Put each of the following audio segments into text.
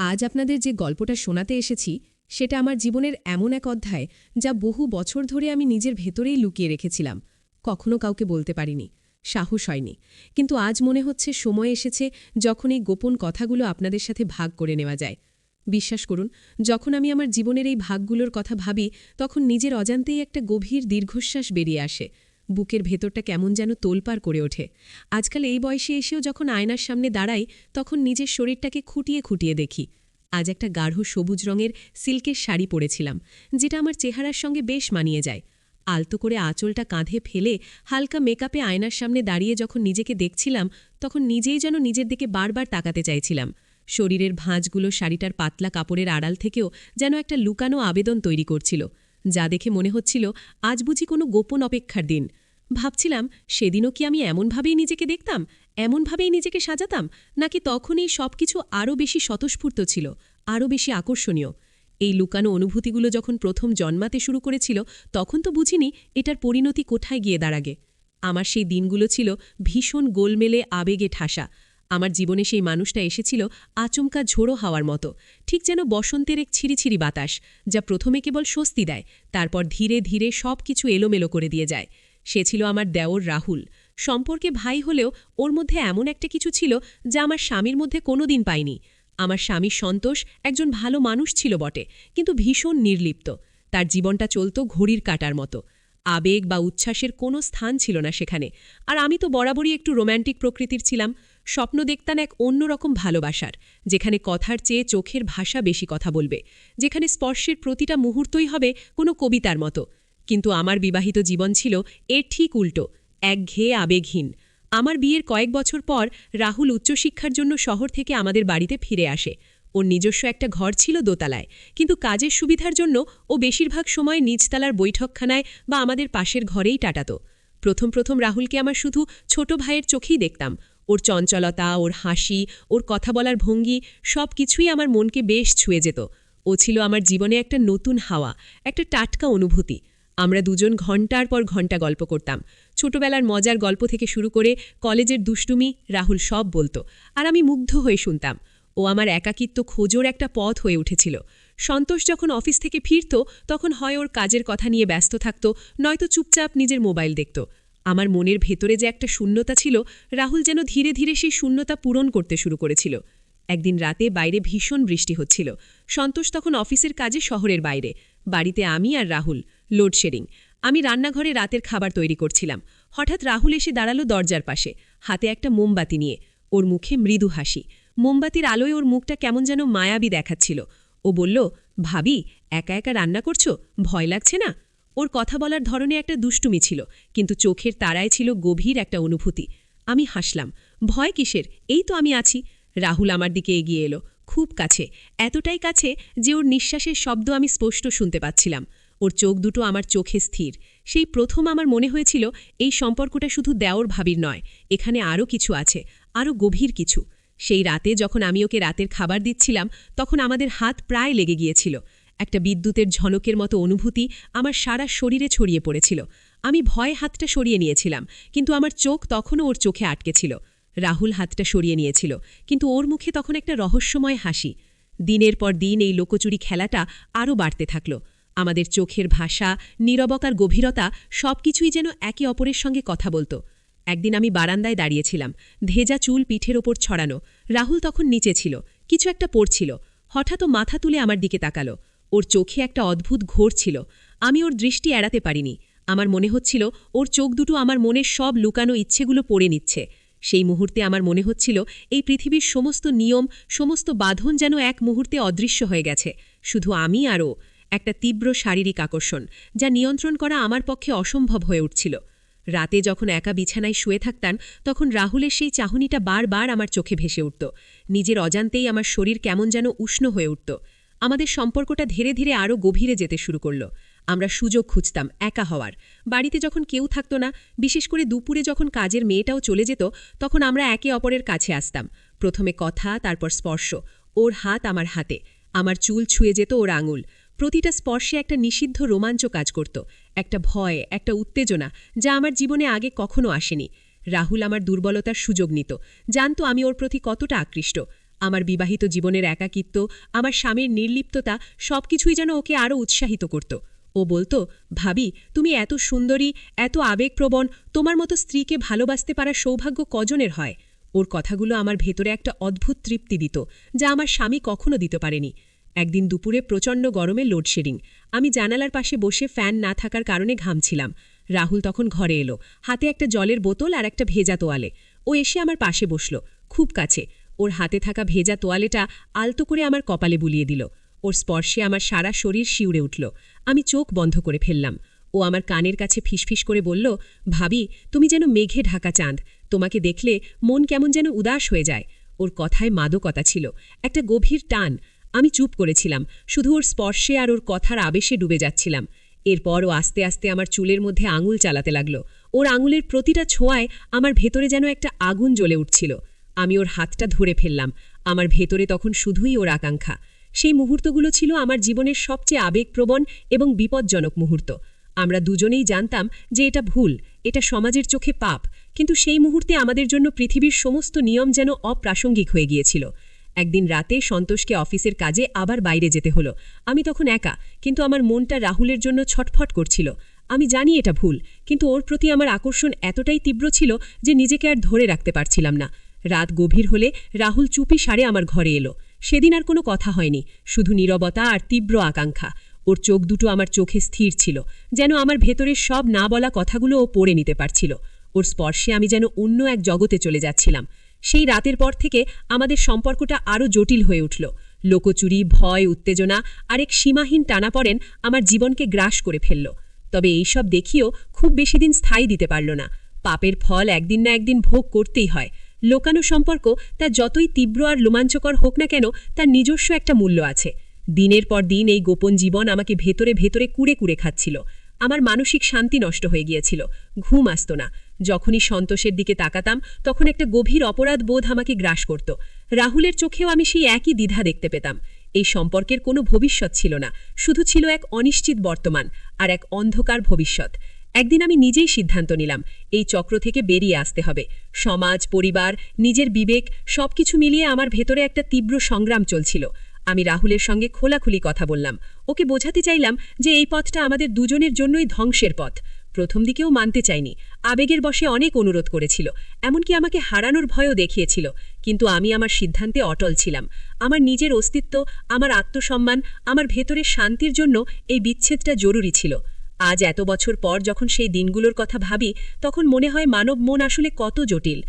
আজ আপনাদের যে গল্পটা শোনাতে এসেছি সেটা আমার জীবনের এমন এক অধ্যায় যা বহু বছর ধরে আমি নিজের ভেতরেই লুকিয়ে রেখেছিলাম, কখনো কাউকে বলতে পারিনি, সাহস হয়নি। কিন্তু আজ মনে হচ্ছে সময় এসেছে যখন এই গোপন কথাগুলো আপনাদের সাথে ভাগ করে নেওয়া যায়। বিশ্বাস করুন, যখন আমি আমার জীবনের এই ভাগগুলোর কথা ভাবি তখন নিজের অজান্তেই একটা গভীর দীর্ঘশ্বাস বেরিয়ে আসে। বুকের ভেতরটা কেমন যেন তোলপাড় করে ওঠে। আজকাল এই বয়সে এসেও যখন আয়নার সামনে দাঁড়াই তখন নিজের শরীরটাকে খুঁটিয়ে খুঁটিয়ে দেখি। আজ একটা গাঢ় সবুজ রঙের সিল্কের শাড়ি পরেছিলাম, যেটা আমার চেহারার সঙ্গে বেশ মানিয়ে যায়। আলতো করে আঁচলটা কাঁধে ফেলে হালকা মেকআপে আয়নার সামনে দাঁড়িয়ে যখন নিজেকে দেখছিলাম তখন নিজেই যেন নিজের দিকে বারবার তাকাতে চাইছিলাম। শরীরের ভাঁজগুলো শাড়িটার পাতলা কাপড়ের আড়াল থেকেও যেন একটা লুকানো আবেদন তৈরি করছিল, যা দেখে মনে হচ্ছিল আজ বুঝি কোনো গোপন অপেক্ষার দিন। ভাবছিলাম, সেদিনও কি আমি এমনভাবেই নিজেকে দেখতাম, এমনভাবেই নিজেকে সাজাতাম, নাকি তখনই সবকিছু আরও বেশি স্বতঃস্ফূর্ত ছিল, আরও বেশি আকর্ষণীয়। এই লুকানো অনুভূতিগুলো যখন প্রথম জন্মাতে শুরু করেছিল তখন তো বুঝিনি এটার পরিণতি কোথায় গিয়ে দাঁড়াবে। আমার সেই দিনগুলো ছিল ভীষণ গোলমেলে আবেগে ঠাসা। আমার জীবনে সেই মানুষটা এসেছিল আচমকা ঝোড়ো হাওয়ার মতো, ঠিক যেন বসন্তের এক ছিরিছিরি বাতাস, যা প্রথমে কেবল স্বস্তি দেয়, তারপর ধীরে ধীরে সব কিছু এলোমেলো করে দিয়ে যায়। সে ছিল আমার দেওর রাহুল। সম্পর্কে ভাই হলেও ওর মধ্যে এমন একটা কিছু ছিল যা আমার স্বামীর মধ্যে কোনোদিন পাইনি। আমার স্বামী সন্তোষ একজন ভালো মানুষ ছিল বটে, কিন্তু ভীষণ নির্লিপ্ত। তার জীবনটা চলত ঘড়ির কাঁটার মতো। আবেগ বা উচ্ছ্বাসের কোনো স্থান ছিল না সেখানে। আর আমি তো বরাবরই একটু রোম্যান্টিক প্রকৃতির ছিলাম। স্বপ্ন দেখতাম এক অন্যরকম ভালোবাসার, যেখানে কথার চেয়ে চোখের ভাষা বেশি কথা বলবে, যেখানে স্পর্শের প্রতিটা মুহূর্তই হবে কোনো কবিতার মতো। কিন্তু আমার বিবাহিত জীবন ছিল এর ঠিক উল্টো, একঘেয়ে আবেগহীন। আমার বিয়ের কয়েক বছর পর রাহুল উচ্চশিক্ষার জন্য শহর থেকে আমাদের বাড়িতে ফিরে আসে। ওর নিজস্ব একটা ঘর ছিল দোতলায়, কিন্তু কাজের সুবিধার জন্য ও বেশিরভাগ সময় নিচতলার বৈঠকখানায় বা আমাদের পাশের ঘরেই কাটাত। প্রথম প্রথম রাহুলকে আমার শুধু ছোট ভাইয়ের চোখেই দেখতাম। ওর চঞ্চলতা, ওর হাসি, ওর কথা বলার ভঙ্গি, সব কিছুই আমার মনকে বেশ ছুঁয়ে যেত। ও ছিল আমার জীবনে একটা নতুন হাওয়া, একটা টাটকা অনুভূতি। আমরা দুজন ঘণ্টার পর ঘণ্টা গল্প করতাম। ছোটবেলার মজার গল্প থেকে শুরু করে কলেজের দুষ্টুমি, রাহুল সব বলতো, আর আমি মুগ্ধ হয়ে শুনতাম। ও আমার একাকিত্ব খোঁজোর একটা পথ হয়ে উঠেছিল। সন্তোষ যখন অফিস থেকে ফিরত তখন হয় ওর কাজের কথা নিয়ে ব্যস্ত থাকত, নয়তো চুপচাপ নিজের মোবাইল দেখত। আমার মনের ভেতরে যে একটা শূন্যতা ছিল, রাহুল যেন ধীরে ধীরে সেই শূন্যতা পূরণ করতে শুরু করেছিল। একদিন রাতে বাইরে ভীষণ বৃষ্টি হচ্ছিল। সন্তোষ তখন অফিসের কাজে শহরের বাইরে, বাড়িতে আমি আর রাহুল। লোডশেডিং। আমি রান্নাঘরে রাতের খাবার তৈরি করছিলাম। হঠাৎ রাহুল এসে দাঁড়ালো দরজার পাশে, হাতে একটা মোমবাতি নিয়ে। ওর মুখে মৃদু হাসি। মোমবাতির আলোয় ওর মুখটা কেমন যেন মায়াবী দেখাচ্ছিল। ও বলল, ভাবি, একা একা রান্না করছো, ভয় লাগছে না? ওর কথা বলার ধরনে একটা দুষ্টুমি ছিল, কিন্তু চোখের তারায় ছিল গভীর একটা অনুভূতি। আমি হাসলাম। ভয় কিসের, এই তো আমি আছি। রাহুল আমার দিকে এগিয়ে এলো, খুব কাছে, এতটাই কাছে যে ওর নিঃশ্বাসের শব্দ আমি স্পষ্ট শুনতে পাচ্ছিলাম। ওর চোখ দুটো আমার চোখে স্থির। সেই প্রথম আমার মনে হয়েছিল এই সম্পর্কটা শুধু দেওর ভাবির নয়, এখানে আরও কিছু আছে, আরও গভীর কিছু। সেই রাতে যখন আমি ওকে রাতের খাবার দিচ্ছিলাম তখন আমাদের হাত প্রায় লেগে গিয়েছিল। একটা বিদ্যুতের ঝলকের মতো অনুভূতি আমার সারা শরীরে ছড়িয়ে পড়েছিল। আমি ভয়ে হাতটা সরিয়ে নিয়েছিলাম, কিন্তু আমার চোখ তখনও ওর চোখে আটকে ছিল। রাহুল হাতটা সরিয়ে নিয়েছিল, কিন্তু ওর মুখে তখন একটা রহস্যময় হাসি। দিনের পর দিন এই লোকচুরি খেলাটা আরও বাড়তে থাকল। আমাদের চোখের ভাষা, নীরবতার গভীরতা, সবকিছুই যেন একে অপরের সঙ্গে কথা বলত। একদিন আমি বারান্দায় দাঁড়িয়েছিলাম, ভেজা চুল পিঠের ওপর ছড়ানো। রাহুল তখন নিচে ছিল, কিছু একটা পড়ছিল। হঠাৎ ও মাথা তুলে আমার দিকে তাকালো। ওর চোখে একটা অদ্ভুত ঘোর ছিল। আমি ওর দৃষ্টি এড়াতে পারিনি। আমার মনে হচ্ছিল ওর চোখ দুটো আমার মনের সব লুকানো ইচ্ছেগুলো পড়ে নিচ্ছে। সেই মুহূর্তে আমার মনে হচ্ছিল এই পৃথিবীর সমস্ত নিয়ম, সমস্ত বাঁধন যেন এক মুহূর্তে অদৃশ্য হয়ে গেছে। শুধু আমি আর ও, একটা তীব্র শারীরিক আকর্ষণ, যা নিয়ন্ত্রণ করা আমার পক্ষে অসম্ভব হয়ে উঠছিল। রাতে যখন একা বিছানায় শুয়ে থাকতাম তখন রাহুলের সেই চাহনিটা বারবার আমার চোখে ভেসে উঠত। নিজের অজান্তেই আমার শরীর কেমন যেন উষ্ণ হয়ে উঠত। আমাদের সম্পর্কটা ধীরে ধীরে আরও গভীরে যেতে শুরু করল। আমরা সুযোগ খুঁজতাম একা হওয়ার। বাড়িতে যখন কেউ থাকতো না, বিশেষ করে দুপুরে যখন কাজের মেয়েটাও চলে যেত, তখন আমরা একে অপরের কাছে আসতাম। প্রথমে কথা, তারপর স্পর্শ। ওর হাত আমার হাতে, আমার চুল ছুঁয়ে যেত ওর আঙুল। প্রতিটা স্পর্শে একটা নিষিদ্ধ রোমাঞ্চ কাজ করত, একটা ভয়, একটা উত্তেজনা, যা আমার জীবনে আগে কখনো আসেনি। রাহুল আমার দুর্বলতার সুযোগ নিত, জানত আমি ওর প্রতি কতটা আকৃষ্ট। আমার বিবাহিত জীবনের একাকিত্ব, আমার স্বামীর নির্লিপ্ততা সবকিছুই যেন ওকে আরও উৎসাহিত করত। ও বলতো, ভাবি, তুমি এত সুন্দরী, এত আবেগপ্রবণ, তোমার মতো স্ত্রীকে ভালোবাসতে পারার সৌভাগ্য কজনের হয়। ওর কথাগুলো আমার ভেতরে একটা অদ্ভুত তৃপ্তি দিত, যা আমার স্বামী কখনো দিতে পারেনি। একদিন দুপুরে প্রচণ্ড গরমে লোডশেডিং। আমি জানালার পাশে বসে ফ্যান না থাকার কারণে ঘামছিলাম। রাহুল তখন ঘরে এলো, হাতে একটা জলের বোতল আর একটা ভেজা তোয়ালে। ও এসে আমার পাশে বসল, খুব কাছে। ওর হাতে থাকা ভেজা তোয়ালেটা আলতো করে আমার কপালে বুলিয়ে দিল। ওর স্পর্শে আমার সারা শরীর শিউরে উঠল। আমি চোখ বন্ধ করে ফেললাম। ও আমার কানের কাছে ফিসফিস করে বলল, ভাবি, তুমি যেন মেঘে ঢাকা চাঁদ, তোমাকে দেখলে মন কেমন যেন উদাস হয়ে যায়। ওর কথায় মাদকতা ছিল, একটা গভীর টান। আমি চুপ করেছিলাম, শুধু ওর স্পর্শে আর ওর কথার আবেশে ডুবে যাচ্ছিলাম। এরপর ও আস্তে আস্তে আমার চুলের মধ্যে আঙুল চালাতে লাগল। ওর আঙুলের প্রতিটা ছোঁয়ায় আমার ভেতরে যেন একটা আগুন জ্বলে উঠছিল। আমি ওর হাতটা ধরে ফেললাম। আমার ভেতরে তখন শুধুই ওর আকাঙ্ক্ষা। সেই মুহূর্তগুলো ছিল আমার জীবনের সবচেয়ে আবেগপ্রবণ এবং বিপজ্জনক মুহূর্ত। আমরা দুজনেই জানতাম যে এটা ভুল, এটা সমাজের চোখে পাপ, কিন্তু সেই মুহূর্তে আমাদের জন্য পৃথিবীর সমস্ত নিয়ম যেন অপ্রাসঙ্গিক হয়ে গিয়েছিল। একদিন রাতে সন্তোষকে অফিসের কাজে আবার বাইরে যেতে হলো। আমি তখন একা, কিন্তু আমার মনটা রাহুলের জন্য ছটফট করছিল। আমি জানি এটা ভুল, কিন্তু ওর প্রতি আমার আকর্ষণ এতটাই তীব্র ছিল যে নিজেকে আর ধরে রাখতে পারছিলাম না। রাত গভীর হলে রাহুল চুপি সারে আমার ঘরে এলো। সেদিন আর কোনো কথা হয়নি, শুধু নীরবতা আর তীব্র আকাঙ্ক্ষা। ওর চোখ দুটো আমার চোখে স্থির ছিল, যেন আমার ভেতরের সব না বলা কথাগুলো ও পড়ে নিতে পারছিল। ওর স্পর্শে আমি যেন অন্য এক জগতে চলে যাচ্ছিলাম। সেই রাতের পর থেকে আমাদের সম্পর্কটা আরও জটিল হয়ে উঠল। লোকচুরি, ভয়, উত্তেজনা আর এক সীমাহীন টানাপড়েন আমার জীবনকে গ্রাস করে ফেলল। তবে এইসব দেখিও খুব বেশি দিন স্থায়ী দিতে পারল না। পাপের ফল একদিন না একদিন ভোগ করতেই হয়। লোকানো সম্পর্ক তা যতই তীব্র আর রোমাঞ্চকর হোক না কেন, তার নিজস্ব একটা মূল্য আছে। দিনের পর দিন এই গোপন জীবন আমাকে ভেতরে ভেতরে কুড়ে কুড়ে খাচ্ছিল। আমার মানসিক শান্তি নষ্ট হয়ে গিয়েছিল, ঘুম আসত না। যখনই সন্তোষের দিকে তাকাতাম, তখন একটা গভীর অপরাধ বোধ আমাকে গ্রাস করত। রাহুলের চোখেও আমি সেই একই দ্বিধা দেখতে পেতাম। এই সম্পর্কের কোনো ভবিষ্যৎ ছিল না, শুধু ছিল এক অনিশ্চিত বর্তমান আর এক অন্ধকার ভবিষ্যৎ। একদিন আমি নিজেই সিদ্ধান্ত নিলাম, এই চক্র থেকে বেরিয়ে আসতে হবে। সমাজ, পরিবার, নিজের বিবেক সবকিছু মিলিয়ে আমার ভেতরে একটা তীব্র সংগ্রাম চলছিল। আমি রাহুলের সঙ্গে খোলাখুলি কথা বললাম। ওকে বোঝাতে চাইলাম যে এই পথটা আমাদের দুজনের জন্যই ধ্বংসের পথ। প্রথম দিকেও মানতে চাইনি, আবেগের বশে অনেক অনুরোধ করেছিল, এমনকি আমাকে হারানোর ভয়ও দেখিয়েছিল। কিন্তু আমি আমার সিদ্ধান্তে অটল ছিলাম। আমার নিজের অস্তিত্ব, আমার আত্মসম্মান, আমার ভেতরের শান্তির জন্য এই বিচ্ছেদটা জরুরি ছিল। আজ এত বছর পর যখন সেই দিনগুলোর কথা ভাবি, তখন মনে হয় মানব মন আসলে কত জটিল।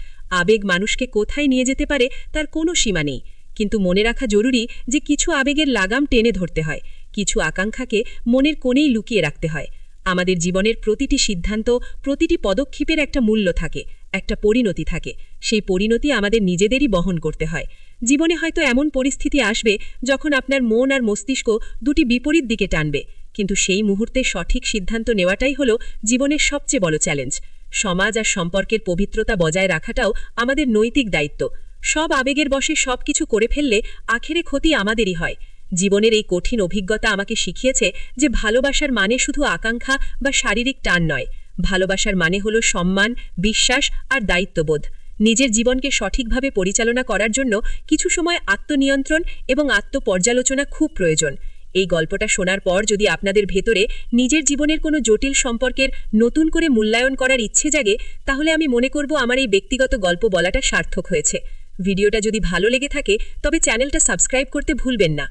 আবেগ মানুষকে কোথায় নিয়ে যেতে পারে তার কোনো সীমা নেই। কিন্তু মনে রাখা জরুরি যে কিছু আবেগের লাগাম টেনে ধরতে হয়, কিছু আকাঙ্ক্ষাকে মনের কোণেই লুকিয়ে রাখতে হয়। আমাদের জীবনের প্রতিটি সিদ্ধান্ত, প্রতিটি পদক্ষেপের একটা মূল্য থাকে, একটা পরিণতি থাকে। সেই পরিণতি আমাদের নিজেদেরই বহন করতে হয়। জীবনে হয়তো এমন পরিস্থিতি আসবে যখন আপনার মন আর মস্তিষ্ক দুটি বিপরীত দিকে টানবে, কিন্তু সেই মুহূর্তে সঠিক সিদ্ধান্ত নেওয়াটাই হলো জীবনের সবচেয়ে বড় চ্যালেঞ্জ। সমাজ আর সম্পর্কের পবিত্রতা বজায় রাখাটাও আমাদের নৈতিক দায়িত্ব। সব আবেগের বশে সবকিছু করে ফেললে আখেরে ক্ষতি আমাদেরই হয়। জীবনের এই কঠিন অভিজ্ঞতা আমাকে শিখিয়েছে যে ভালোবাসার মানে শুধু আকাঙ্ক্ষা বা শারীরিক টান নয়। ভালোবাসার মানে হলো সম্মান, বিশ্বাস আর দায়িত্ববোধ। নিজের জীবনকে সঠিকভাবে পরিচালনা করার জন্য কিছু সময় আত্মনিয়ন্ত্রণ এবং আত্মপর্যালোচনা খুব প্রয়োজন। এই গল্পটা শোনার পর যদি আপনাদের ভেতরে নিজের জীবনের কোনো জটিল সম্পর্কের নতুন করে মূল্যায়ন করার ইচ্ছে জাগে, তাহলে আমি মনে করব আমার এই ব্যক্তিগত গল্প বলাটা সার্থক হয়েছে। ভিডিওটা যদি ভালো লেগে থাকে তবে চ্যানেলটা সাবস্ক্রাইব করতে ভুলবেন না।